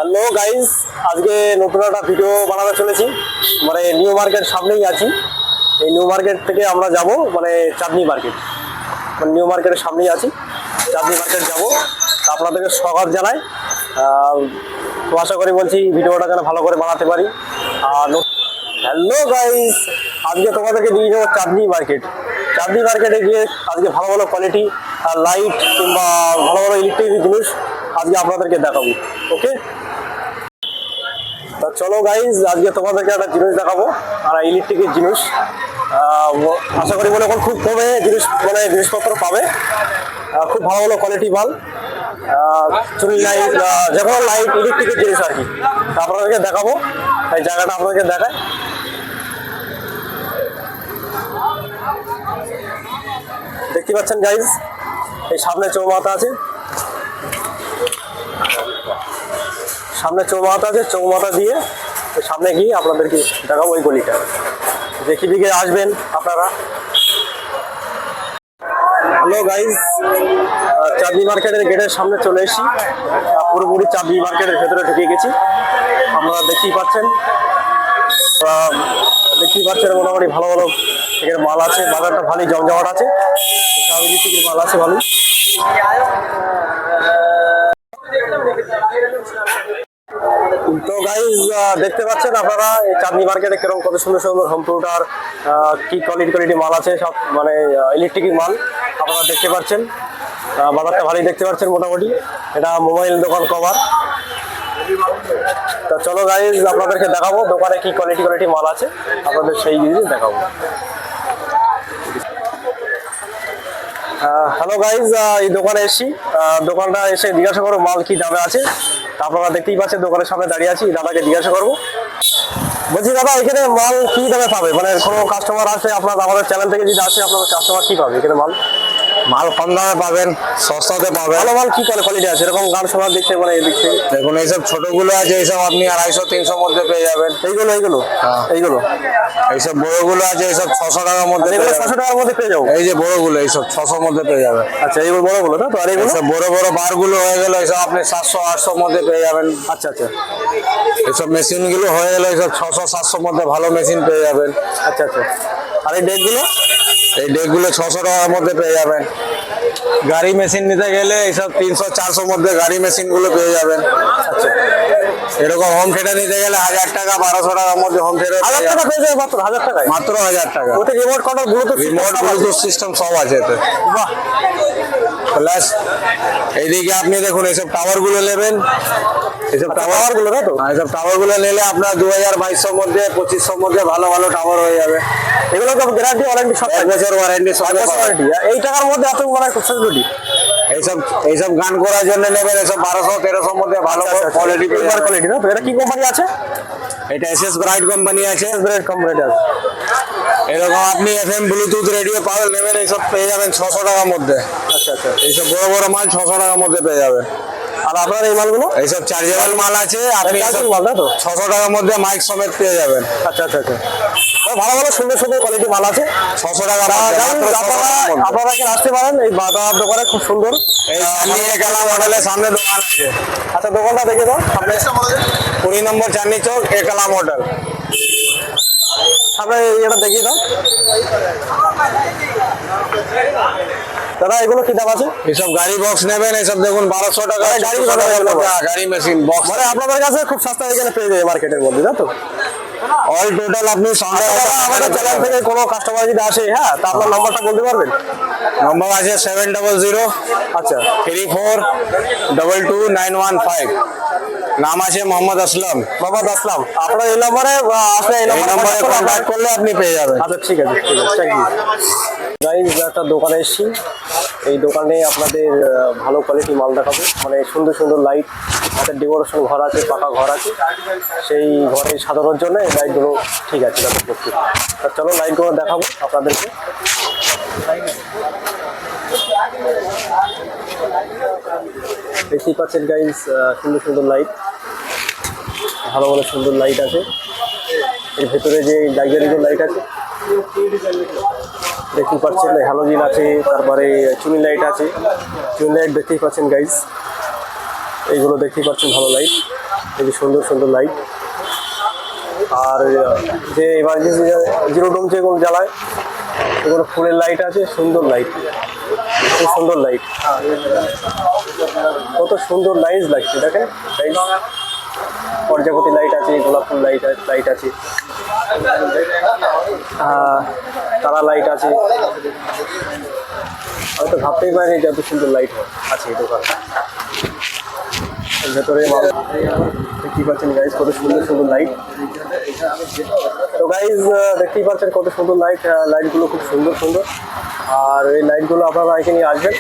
Hello guys, আজকে নতুন একটা ভিডিও বানাতে চলেছি। মানে নিউ মার্কেট সামনেই আছি। এই নিউ মার্কেট থেকে আমরা যাব মানে চাঁদনি মার্কেট। মানে নিউ মার্কেটের সামনেই আছি, চাঁদনি মার্কেট যাব। আপনাদেরকে স্বাগত জানাই। তো আশা করি বলছি ভিডিওটা যেন ভালো করে বানাতে পারি। আর হ্যালো গাইস, আজকে তোমাদেরকে নিয়ে যাবো চাঁদনি মার্কেট। চাঁদনি মার্কেটে গিয়ে আজকে ভালো ভালো কোয়ালিটি আর লাইট কিংবা ভালো ভালো ইলেকট্রিক জিনিস আজকে আপনাদেরকে দেখাবো। ওকে, তা চলো গাইজ, আজকে তোমাদেরকে একটা জিনিস দেখাবো আর ইলেকট্রিকের জিনিস। আশা করি বলে এখন খুব কমে জিনিসপত্র পাবে। খুব ভালো ভালো কোয়ালিটি মাল, চুরি লাইট, যে কোনো লাইট ইলেকট্রিকের জিনিস আর কি আপনাদেরকে দেখাবো। এই জায়গাটা আপনাদেরকে দেখায়। দেখতে পাচ্ছেন গাইজ, এই সামনে চৌমাথা আছে, চৌমাথা দিয়ে সামনে গিয়ে আপনাদেরকে দেখাবো ওই গলিটা। দেখি দিকে আসবেন আপনারা। হ্যালো গাইজ, চাঁদনি মার্কেটের গেটের সামনে চলে এসেছি। পুরোপুরি চাঁদনি মার্কেটের ভেতরে ঢুকে গেছি। আপনারা দেখতেই পাচ্ছেন মোটামুটি ভালো ভালো এখানে মাল আছে। বাজারটা ভালোই জমজমাট আছে, মাল আছে ভালো। তো গাইজ, দেখতে পাচ্ছেন আপনারা এই চাঁদনি মার্কেটে কিরকম কত সুন্দর সুন্দর হোম থিয়েটার, কি কোয়ালিটি মাল আছে, সব মানে ইলেকট্রিক মাল আপনারা দেখতে পাচ্ছেন। বাজারটা ভালোই দেখতে পাচ্ছেন মোটামুটি। এটা মোবাইল দোকান কভার। তা চলো গাইজ, আপনাদেরকে দেখাবো দোকানে কি কোয়ালিটি মাল আছে, আপনাদের সেই জিনিস দেখাবো। হ্যালো গাইজ, এই দোকানে এসেছি। দোকানটা এসে জিজ্ঞাসা করো মাল কি দামে আছে। তা আপনারা দেখতেই পাচ্ছেন দোকানের সামনে দাঁড়িয়ে আছি। দাদাকে জিজ্ঞাসা করবো, বলছি দাদা এখানে মাল কি দামে পাবে? মানে কোনো কাস্টমার আসে আপনার আমাদের চ্যানেল থেকে যদি আসে, আপনার কাস্টমার কি পাবে এখানে? মাল কম দামে পাবেন, সস্তাতে পাবেন। ভালো মাল কি কোয়ালিটি আছে? এরকম গান শোনার দিক থেকে, মানে এই দিক থেকে দেখুন, এইসব ছোটগুলো আছে, এইসব আপনি 250-300 মধ্যে পেয়ে যাবেন। এইগুলো এইসব বড়গুলো আছে, এইসব 600 টাকার মধ্যে। 600 টাকার মধ্যে পেয়ে যাবো। এই যে বড়গুলো, এইসব 600 মধ্যে পেয়ে যাবেন। আচ্ছা, এইগুলো বড়গুলো না? তো আর এইগুলো বড় বড় বারগুলো হয়ে গেল, এইসব আপনি 700-800 মধ্যে পেয়ে যাবেন। আচ্ছা আচ্ছা, এইসব মেশিনগুলো হয়ে গেল, এইসব 600-700 মধ্যে ভালো মেশিন পেয়ে যাবেন। আচ্ছা আচ্ছা। আর এই ডেকগুলো? এই ডেকগুলো 600 টাকার মধ্যে পেয়ে যাবেন। গাড়ি মেশিন নিতে গেলে এইসব 300-400 মধ্যে গাড়ি মেশিন গুলো পেয়ে যাবেন। আচ্ছা, এরকম হোম থিয়েটার নিতে গেলে 1000 টাকা 1200 টাকার মধ্যে হোম থিয়েটার পেয়ে যাবে। মাত্র 1000 টাকায়? মাত্র 1000 টাকা। ওতে রিমোট কন্ট্রোল, ব্লুটুথ সিস্টেম সব আছে এতে। বাহ। প্লাস এইদিকে আপনি দেখুন, এইসব টাওয়ার গুলো নেবেন। এইসব টাওয়ার গুলো না তো, এইসব টাওয়ার গুলো নিলে আপনার 2200 মধ্যে 2500 মধ্যে ভালো ভালো টাওয়ার হয়ে যাবে। এগুলো তো গ্যারান্টি ওয়ারেন্টি সব? 1 বছর ওয়ারেন্টি সব। এই টাকার মধ্যে এত মানে ফ্যাসিলিটি? এইসব গান করার জন্য নেবেন, এসব 1200-1300 মধ্যে ভালো কোয়ালিটি না তো? এটা কি কোম্পানি আছে? এটা এসএস ব্রাইট কোম্পানি আছে। কোম্পানি আছে। এরকম আপনি এফএম ব্লুটুথ রেডিও পাওয়ার নেবেন, এইসব পেয়ে যাবেন 600 টাকার মধ্যে। আচ্ছা আচ্ছা, এইসব বড় বড় মাল 600 টাকার মধ্যে পেয়ে যাবেন। আর আপনার এই মালগুলো? এইসব চার্জেবল মাল আছে, আপনি মাল না তো? 600 টাকার মধ্যে মাইক সমেত পেয়ে যাবেন। আচ্ছা আচ্ছা আচ্ছা, ভালো ভালো সুন্দর সুন্দর কোয়ালিটি মাল আছে 600 টাকা। আপনারা কি আসতে পারেন এই বাজার দোকানে, খুব সুন্দর। এই চাঁদনি একলা মডেলের সামনে দোকান আছে। আচ্ছা, দোকানটা দেখে দাও সামনে। 20 নম্বর চাঁদনি চৌক, একলা মডেল। সামনে এটা দেখিয়ে দাও দাদা। এগুলো কি দাম আছে? এইসব গাড়ি বক্স নেবেন, এইসব দেখুন 1200 টাকা। গাড়ি মেশিন বক্স মানে আপনাদের কাছে খুব সস্তা এখানে পেয়ে যাবে মার্কেটের মধ্যে, তাই তো? অল টোটাল আপনি আমাদের চ্যানেল থেকে কোনো কাস্টমার যদি আসে, হ্যাঁ, তা আপনার নাম্বারটা বলতে পারবেন? নম্বর আছে 700 আচ্ছা 34222915। নাম আছে মোহাম্মদ আসলাম। আপনার এই নম্বরে আসলে এই নম্বরে কন্ট্যাক্ট করলে আপনি পেয়ে যাবেন। আচ্ছা, ঠিক আছে থ্যাংক ইউ। গাইজ, একটা দোকানে এসেছি। এই দোকানে আপনাদের ভালো কোয়ালিটি মাল দেখাবো। মানে সুন্দর সুন্দর লাইট, হাতের ডেকোরেশন ঘর আছে, পাকা ঘর আছে। সেই ঘরে সাজানোর জন্য এই লাইটগুলো ঠিক আছে তাদের পক্ষে। চলো লাইটগুলো দেখাবো আপনাদেরকে। দেখতেই পাচ্ছেন গাইজ, সুন্দর সুন্দর লাইট, ভালো ভালো সুন্দর লাইট আছে। এর ভেতরে যে লাক্সারিগুলো লাইট আছে দেখতেই পাচ্ছেন, হ্যালোজিন আছে, তারপরে চুনি লাইট আছে। চুনি লাইট দেখতেই পাচ্ছেন গাইজ। এইগুলো দেখতেই পাচ্ছেন ভালো লাইট, এই যে সুন্দর সুন্দর লাইট। আর যে এমার্জেন্সি জিরো ডোম যেগুলো জ্বালায় এগুলো ফুলের লাইট আছে, সুন্দর লাইট, খুব সুন্দর লাইট, কত সুন্দর লাইট লাগছে দেখেন। লাইট প্রজাপতি লাইট আছে, গোলাপ ফুল লাইট আছে, তারা লাইট আছে। হয়তো ভাবতেই পারিনি যে এত সুন্দর লাইট আছে এই দোকানে। ভেতরে দেখতেই পাচ্ছেন গাইজ কত সুন্দর সুন্দর লাইট। তো গাইজ দেখতেই পাচ্ছেন কত সুন্দর লাইট, লাইটগুলো খুব সুন্দর সুন্দর। আর এই লাইটগুলো আপনারা এখানে আসবেন,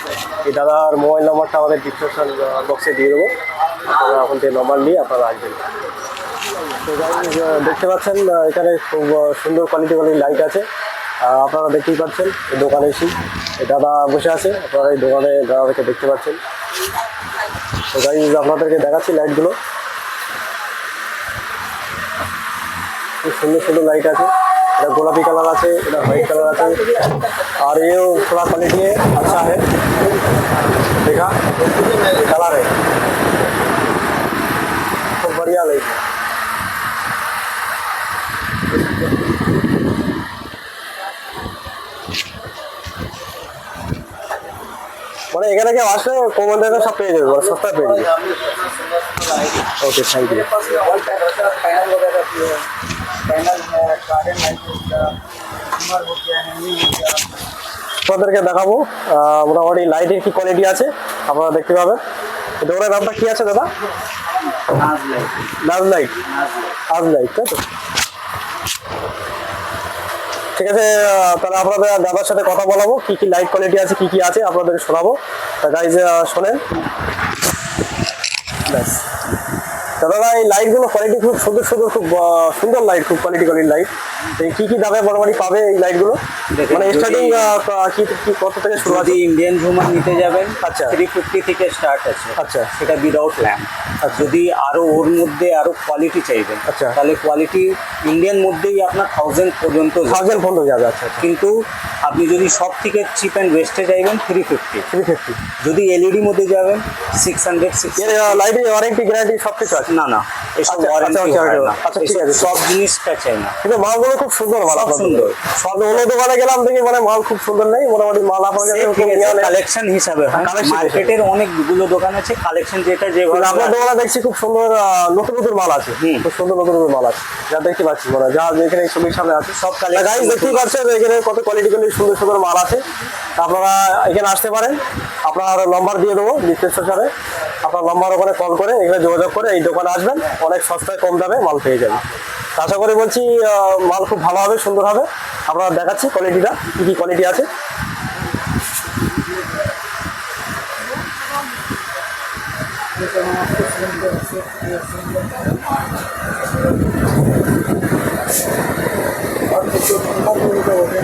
এই দাদার মোবাইল নাম্বারটা আমাদের ডিসক্রিপশন বক্সে দিয়ে দেবো, আপনারা এখন থেকে নম্বর নিয়ে আপনারা আসবেন। তো গাইজ দেখতে পাচ্ছেন এখানে খুব সুন্দর কোয়ালিটি লাইট আছে। আপনারা দেখতেই পাচ্ছেন এই দোকানে এসে এই দাদা বসে আছে, আপনারা এই দোকানে দাদাদেরকে দেখতে পাচ্ছেন। তো গাইজ আপনাদেরকে দেখাচ্ছি লাইটগুলো, খুব সুন্দর সুন্দর লাইট আছে। এটা গোলাপি কালার আছে, এটা হোয়াইট कालर আছে। और ये थोड़ा क्वालिटी अच्छा है, देखा कलर है, खूब बढ़िया लाइट है। মানে এখানে কেউ আসলে কমন দামে সব পেয়ে যাবে, সস্তা পেয়ে যাবে। Okay thank you. আপনাদেরকে দেখাবো মোটামুটি লাইটের কি কোয়ালিটি আছে আপনারা দেখতে পাবেন। এই দোকানের নামটা কি আছে দাদা? নাজ লাইট, নাজ লাইট, তাই তো? ঠিক আছে, তাহলে আপনাদের দাদার সাথে কথা বলাবো, কি কি লাইট কোয়ালিটি আছে, কি কি আছে আপনাদের শোনাবো। তা গাইজ শোনেন। ব্যাস দাদা, এই লাইটগুলো কোয়ালিটি খুব সুন্দর সুন্দর, খুব সুন্দর লাইট, খুব কোয়ালিটি লাইট। এই কি কি দামে মোটামুটি পাবে এই লাইটগুলো? মানে স্টার্টিং কি কত থেকে শুরু আছে? যদি ইন্ডিয়ান ঝুমার নিতে যাবেন, আচ্ছা। 350 থেকে স্টার্ট আছে। আচ্ছা। সেটা উইদাউট ল্যাম্প। যদি আরো ওর মধ্যে আরো কোয়ালিটি চাইবেন, আচ্ছা। তাহলে কোয়ালিটি ইন্ডিয়ান মধ্যেই আপনার 1000 পর্যন্ত যাবে। 1000 পর্যন্ত যাবে। আচ্ছা, কিন্তু আপনি যদি সব থেকে চিপ অ্যান্ড বেস্টে চাইবেন 350। 350। যদি এলইডি মধ্যে যাবেন 600, 600। এর লাইটের ওয়ারেন্টি গ্যারান্টি সব কিছু আছে? না না, এসব আচ্ছা, ওয়ারেন্টি আচ্ছা, হয় না। আচ্ছা, ঠিক আছে। সব জিনিসটা চাই না, কিন্তু মালগুলো খুব সুন্দর, মাল সব আপনাদের। সুন্দর। সব অন্য দোকানে গেলাম দেখি মানে মাল খুব সুন্দর নেই, মোটামুটি মাল আপনাদের কালেকশন হিসাবে হয়। Collection মার্কেটের অনেকগুলো দোকান আছে, কালেকশন যেটা যেভাবে আপনার দোকানে দেখছি খুব সুন্দর নতুন নতুন মাল আছে, খুব সুন্দর নতুন নতুন মাল আছে, যা দেখতে পাচ্ছি মানে যা যেখানে ছবির সামনে আছে সব কালেকশন। গাইস দেখতেই পাচ্ছেন এখানে কত কোয়ালিটি সুন্দর সুন্দর মাল আছে। আপনারা এখানে আসতে পারেন, আপনার নম্বর দিয়ে দেবো ডিসক্রিপশনে, আপনার নম্বর ওখানে কল করে এখানে যোগাযোগ করে এই দোকানে আসবেন, অনেক সস্তায় কম দামে মাল পেয়ে যাবেন। আশা করি বলছি মাল খুব ভালো হবে, সুন্দর হবে। আপনারা দেখাচ্ছি কোয়ালিটিটা, কী কী কোয়ালিটি আছে।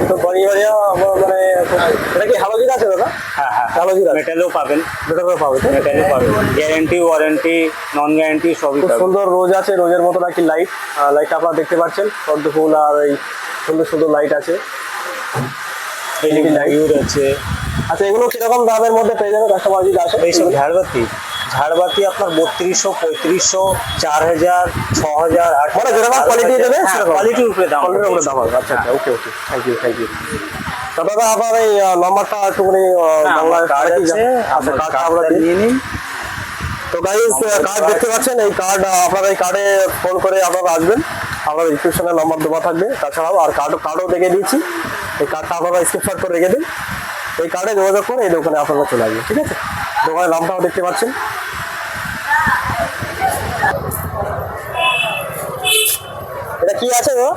তো बढ़िया बढ़िया মানে এটা কি হ্যালোজিন আছে দাদা? হ্যাঁ হ্যাঁ, হ্যালোজিন আছে, মেটালও পাবেন, বেটার পাবে তো? মেটালও পাবেন। গ্যারান্টি, ওয়ারেন্টি, নন গ্যারান্টি সবই খুব পাবেন। সুন্দর রোজ আছে, রোজের মতো নাকি লাইট, লাইটটা আপনারা দেখতে পাচ্ছেন, পদ্ম ফুল আর এই সুন্দর সুন্দর লাইট আছে, এলইডি লাইট আছে। আচ্ছা এগুলো কিরকম দামের মধ্যে পেয়ে যাবে কাস্টমার যদি আসে? এইসব ঝাড়বাতি, ঝাড়বাতি আপনার 3200, 3500, 4000, 6000, মানে যেরকম কোয়ালিটি দেবে কোয়ালিটির উপরে দাম। কোয়ালিটির উপরে দাম হবে। আচ্ছা আচ্ছা, ওকে ওকে, থ্যাংক ইউ থ্যাংক ইউ। তো দাদা আপনার এই নম্বরটা একটুখানি বাংলায় কার্ড আছে, আচ্ছা আপনার কার্ডটা আমরা কার্ডটা নিয়ে নিন। তো গাইস কার্ড দেখতে পাচ্ছেন, এই কার্ড আপনারা এই কার্ডে ফোন করে আপনারা আসবেন, আপনার ডিসক্রিপশনে নাম্বার দেওয়া থাকবে। তাছাড়াও আর কার্ডও দেখে দিয়েছি, এই কার্ডটা আপনারা স্ক্রিনশট করে রেখে দিন, এই কার্ডে যোগাযোগ করে এই দোকানে আপনারা চলে আসবেন, ঠিক আছে? দোকানের নামটাও দেখতে পাচ্ছেন। এটা কি আছে গো?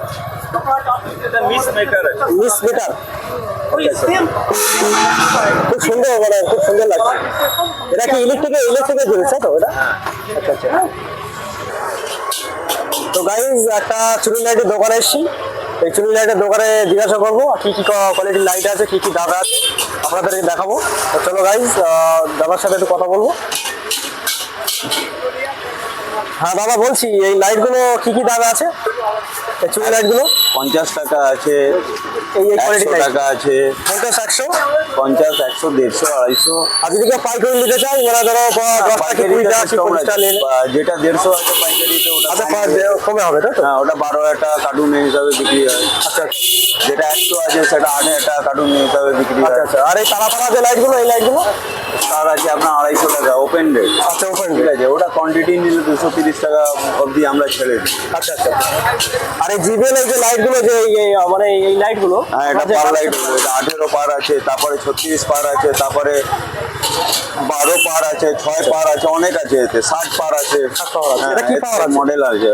Miss metre. খুব সুন্দর, মানে খুব সুন্দর লাগছে। এটা কি ইলেকট্রিকের জিনিস তো এটা? আচ্ছা আচ্ছা। তো গাইজ একটা চুনি লাইটের দোকানে এসেছি, এই চুনি লাইটের দোকানে জিজ্ঞাসা করবো কি কি কোয়ালিটির লাইট আছে, কি কি দাদা আছে আপনাদেরকে দেখাবো। তো চলো গাইজ দাদার সাথে একটু কথা বলবো। হ্যাঁ দাদা বলছি, এই লাইটগুলো কি কি দামে আছে, এই চুনি লাইটগুলো? 50 টাকা আছে, এই 100 কোয়ালিটি টাকা আছে, 50 100। 50 100 150 250। আর যদি কেউ পাইকারি নিতে চাই মানে ধরো 10 টাকা 20 টাকা কি 50 টাকা নিলে যেটা 150 আছে পাইকারিতে ওটা আচ্ছা কম। কমে হবে তাই তো? হ্যাঁ, ওটা 12,000 টাকা কার্টুন হিসাবে বিক্রি হয়। আচ্ছা যেটা 100 আছে সেটা 8,000 টাকা কার্টুন হিসাবে বিক্রি হয়। আচ্ছা। আর এই তারা যে লাইটগুলো, এই লাইটগুলো তার আছে আপনার 250 টাকা ওপেন রেট। আচ্ছা ওপেন ঠিক আছে, ওটা কোয়ান্টিটি নিলে 230 টাকা অবধি আমরা ছেড়ে দিই। আচ্ছা। আর এই জিবেল এই যে লাইটগুলো যে মানে এই লাইটগুলো হ্যাঁ, এটা পার লাইট, এটা 18 পার আছে, তারপরে 36 পার আছে, তারপরে 12 পার আছে, 6 পার আছে, অনেক আছে, এতে 60 পার আছে। এটা কি পাওয়ার আছে? মডেল আছে,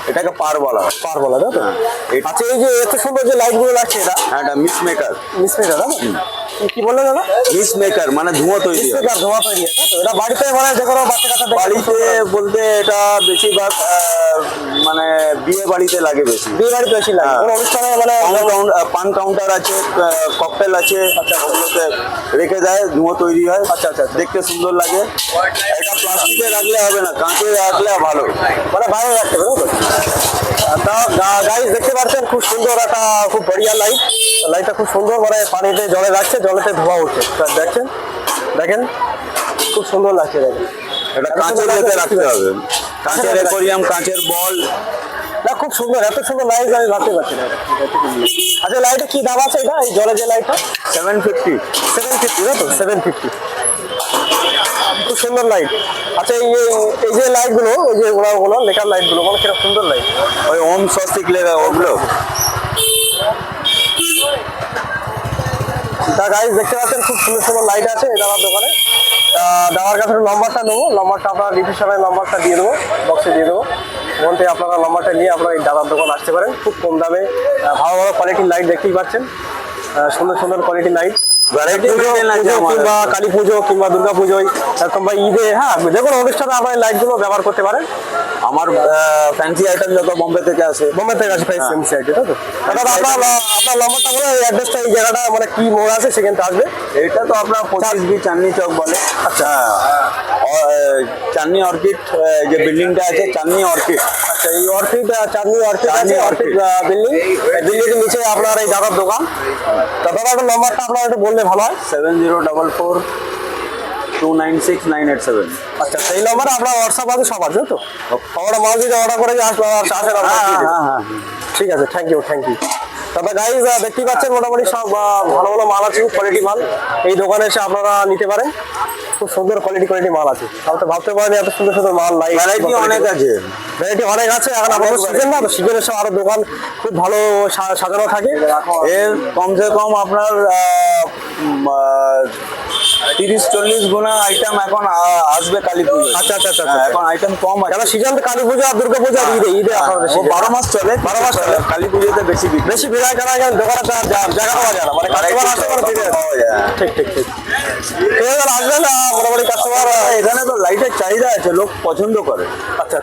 এটাকে পার বলা হয়। পার বলা তাই তো? হ্যাঁ, এটা আচ্ছা এই যে এত সুন্দর যে লাইটগুলো লাগছে এটা একটা মিস মেকার। মিসমেকার দাদা কি বললেন দাদা? মিস মেকার মানে ধোঁয়া তৈরি হয়। মিসমেকার ধোয়া তৈরি হয় তাই তো? এটা বাড়িতে মানে যে কোনো বাচ্চা কাচ্চা বাড়িতে বলতে এটা বেশিরভাগ মানে বিয়ে বাড়িতে লাগে বেশি। বিয়ে বাড়িতে বেশি লাগে হ্যাঁ। কোনো অনুষ্ঠানে মানে পান কাউন্টার আছে, ককটেল আছে, ওগুলোতে রেখে দেয়, ধোঁয়া তৈরি হয়। আচ্ছা। দেখতে সুন্দর লাগে। এটা প্লাস্টিকে রাখলে হবে না, কাঁচে রাখলে ভালো। মানে বাইরে রাখতে হবে তা গাইস দেখতে পাচ্ছেন খুব সুন্দর একটা খুব বড়িয়া লাইটটা খুব সুন্দর মানে পানিতে জলে রাখছে, জলেতে ধোয়া উঠছে তা দেখেন খুব সুন্দর লাগছে দেখেন। এটা কাঁচের ভেতরে রাখতে হবে, কাঁচের অ্যাকোয়ারিয়াম, কাঁচের বল। না খুব সুন্দর, এত সুন্দর লাইট আমি ভাবতে পারছি না। আচ্ছা লাইটের কি দাম আছে এটা, এই জলের যে লাইটটা? 750। 750 না তো? 750 খুব সুন্দর লাইট। আচ্ছা এই যে লাইটগুলো ওই যে ওগুলো লেখার লাইটগুলো মানে কিরকম সুন্দর লাইট। ওই ওম স্বস্তিক লেখা ওগুলো। তা গাইস দেখতে পাচ্ছেন খুব সুন্দর লাইট আছে এই দাদার দোকানে। দাদার কাছে নম্বরটা নেবো, নম্বরটা আপনার ডিসক্রিপশনে নম্বরটা দিয়ে দেবো, বক্সে দিয়ে দেবো। ওখান থেকে আপনারা নম্বরটা নিয়ে আপনারা এই দাদার দোকান আসতে পারেন। খুব কম দামে ভালো কোয়ালিটির লাইট দেখতেই পাচ্ছেন, সুন্দর কোয়ালিটির লাইট। কিংবা কালী পুজো কিংবা দুর্গা পুজোয় কিংবা ঈদে, হ্যাঁ যে কোনো অনুষ্ঠানে আপনার এই লাইটগুলো ব্যবহার করতে পারেন। আমার ফ্যান্সি আইটেম যত বোম্বে থেকে আসে। বোম্বে থেকে আছে ফ্যান্সি আইটেম তাই তো? দাদা আপনার নম্বরটা বলে এই অ্যাড্রেসটা, এই জায়গাটা মানে কি মোড় আছে সেখানটা আসবে। এটা তো আপনার 25B চাঁদনি চক বলে। আচ্ছা। চাঁদনি অর্কিড যে বিল্ডিংটা আছে, চাঁদনি অর্কিড। আচ্ছা এই চাঁদনি অর্কিড বিল্ডিং নিচে আপনার এই দাদার দোকান। তা দাদা একটা নম্বরটা আপনার একটু বললে ভালো হয়। 7044 296 987। আচ্ছা সেই নম্বরে আপনার হোয়াটসঅ্যাপ আছে, সব আছে তো? আমরা মাল যদি অর্ডার করে আসে হ্যাঁ। ঠিক আছে, থ্যাংক ইউ। তবে গাইজ দেখতেই পাচ্ছেন মোটামুটি সব ভালো মাল আছে, কোয়ালিটি মাল। এই দোকানে এসে আপনারা নিতে পারেন, খুব সুন্দর কোয়ালিটি মাল আছে। তাহলে তো ভাবতে পারেন এত সুন্দর মাল নাই। ভ্যারাইটি অনেক আছে, এখন আপনার সিজন না তো, সিজনের সব আরো দোকান খুব ভালো সাজানো থাকে। এর কমসে কম আপনার 30-40 গুণা আইটেম এখন আসবে কালী পুজো। আচ্ছা। এখন আইটেম কম আছে, কেন সিজন তো কালী পুজো আর দুর্গা পুজো আর ঈদে আপনাদের 12 মাস চলে। 12 মাস চলে। কালী পুজোতে বেশি ভিড় হয়, কেন দোকানে জায়গা পাওয়া যায় না, মানে কাস্টমার আসে মানে ভিড় পাওয়া যায়। ঠিক এবার আসবে না মোটামুটি কাস্টমার। এখানে তো লাইটের চাহিদা আছে, লোক পছন্দ করে। আচ্ছা।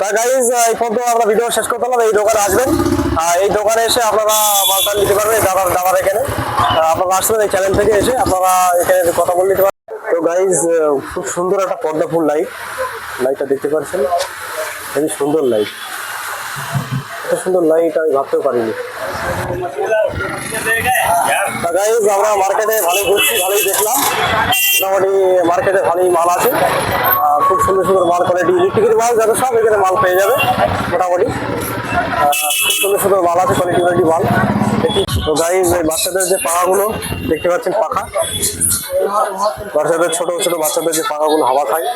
তা গাইজ এই পর্যন্ত আমরা ভিডিও শেষ করতে পারলাম। এই দোকানে আসবেন, এই দোকানে এসে আপনারা মালটা নিতে পারবেন। দাদার এখানে আপনারা আসবেন, এই চ্যানেল থেকে এসে আপনারা এখানে কথা বলে নিতে পারবেন। তো গাইজ খুব সুন্দর একটা পর্দা ফুল লাইটটা দেখতে পাচ্ছেন, খুবই সুন্দর লাইট। এত সুন্দর লাইট আমি ভাবতেও পারিনি। গাইজ আমরা মার্কেটে ভালোই ঘুরছি, ভালোই দেখলাম, মোটামুটি মার্কেটে ভালোই মাল আছে। খুব সুন্দর মাল, কোয়ালিটি ইলেকট্রিকের মাল যাবে সব এখানে মাল পেয়ে যাবে মোটামুটি। খুব সুন্দর মাল আছে, কোয়ালিটি মাল দেখি। তো গাইজ এই বাচ্চাদের যে পাখাগুলো দেখতে পাচ্ছেন, পাখা বাচ্চাদের ছোট বাচ্চাদের যে পাখাগুলো হাওয়া খায়,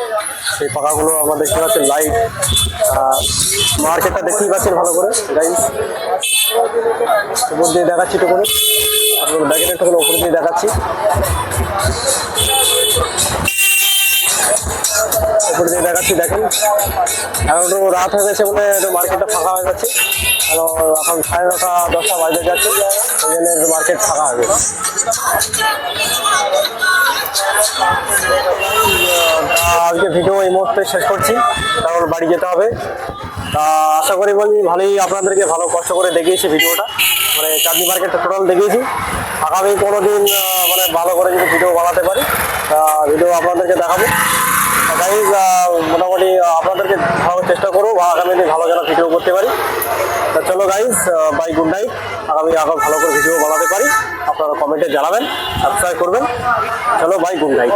সেই পাখাগুলো আমরা দেখতে পাচ্ছেন। লাইট মার্কেটটা দেখতেই পাচ্ছেন ভালো করে গাইজ। উপর দিয়ে দেখাচ্ছি একটু করে, আপনার ব্যাগের একটু করে উপর দিয়ে দেখাচ্ছি। দেখেন এখন একটু রাত হয়ে গেছে বলে একটু মার্কেটটা ফাঁকা হয়ে গেছে। এখন 9:30 10টা বাজে যাচ্ছে, ওই জন্য মার্কেট ফাঁকা হয়ে গেছে। আজকে ভিডিও এই মুহূর্তে শেষ করছি, কারণ বাড়ি যেতে হবে। তা আশা করি ভালোই আপনাদেরকে ভালো কষ্ট করে দেখিয়েছি ভিডিওটা, মানে চাঁদনি মার্কেটটা টোটাল দেখিয়েছি। আগামী কোনো দিন মানে ভালো করে যদি ভিডিও বানাতে পারি তা ভিডিও আপনাদেরকে দেখাবো। গাইজ মোটামুটি আপনাদেরকে ভালো চেষ্টা করবো বা আগামী দিন ভালো যেন ভিডিও করতে পারি। তা চলো গাইজ, বাই, গুড নাইট। আগামী ভালো করে ভিডিও বানাতে পারি আপনারা কমেন্টে জানাবেন, সাবস্ক্রাইব করবেন। চলো বাই, গুড নাইট।